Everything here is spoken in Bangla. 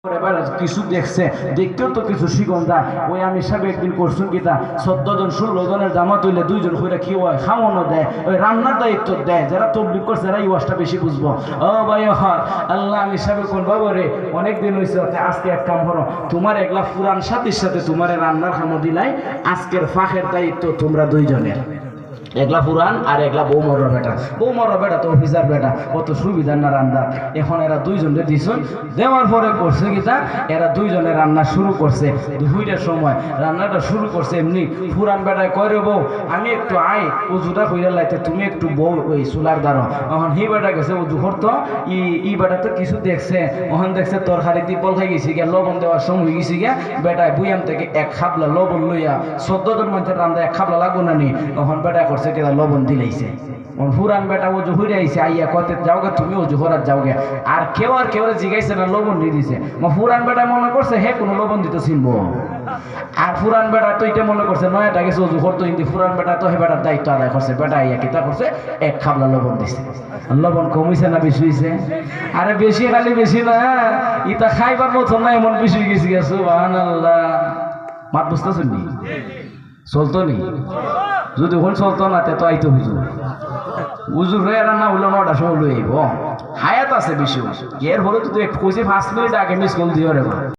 এবার কিছু দেখছে, দেখতেও তো কিছু শিখন যায়। ওই আমি সব একদিন করছুন কিতা 14 জন 16 জনের জামা তুললে 2 জন করে কি হয়, খাওয়ানো দেয়, ওই রান্নার দায়িত্ব দেয়। যারা তবলিগ করছে এরা এই ওয়াজটা বেশি বুঝবো। ও ভাই হর আল্লাহ, আমি সব কোন বাবা রে অনেকদিন হয়েছে, আজকে এক কাম করো, তোমার একলা পুরান সাথীর সাথে তোমার রান্নার খামো দিলাই, আজকের ফাঁকের দায়িত্ব তোমরা 2 জনের। একলা পুরান আর একলা বৌমর বেটা। বৌমর বেটা তো অফিসার বেটা, অত সুবিধা না রান্না। এখন এরা 2 জনের দিছুন, দেওয়ার পরে করছে কিতা, এরা 2 জনে রান্না শুরু করছে। দুপুরের সময় রান্নাটা শুরু করছে। এমনি পুরান বেটায় কয় রে বউ, আমি একটু আই উজুটা কইরা লাইতে, তুমি একটু বউ ওই চুলার দ্বারা। এখন হি বেটা গেছে উজু করতো, ই বেটা তো কিছু দেখছে, ওখান দেখছে তরকারি দিপল খাই গেছি গিয়া, লবণ দেওয়ার সময় হয়ে গেছি গিয়া, বেটায় বুয়াম থেকে 1 খাবলা লবণ লইয়া 14 জন মানুষের রান্না 1 খাবলা লাগবো না নি, তখন বেটা করছে কেদা লবণ দিলাইছে। পুরান বেটা উজু হইরে আইছে, আইয়া কতে যাওগে তুমি উজু করার যাওগে। আর কেউ জিগাইছে না, লবণ দিয়ে দিছে। পুরান বেটা মনে করছে হে কোনো লবণ দিতে চিনবো। আর পুরান বেটা তো এটা মনে করছে নয়টা গেছে উজু করতো, কিন্তু পুরান বেটা তো হে বেটার দায়িত্ব আদায় করছে। বেটা আইয়া কিতা করছে, 1 খাবলা লবণ দিছে। লবণ কমিছে না বেশি হয়েছে? আরে বেশি, খালি বেশি না, ইটা খাইবার মতো না, এমন বেশি গেছি। সুবহানাল্লাহ। মাত বুঝতেছেন নি? চলতো নি? যদি হল চলতো না তো আইতো হুজুর। হুজুর হয়ে রান্না হলো 9টার সময় লই আইব। হায়াত আছে বেশি, এর হলে যদি 5 মিনিট আগে মিস কল দিও রে।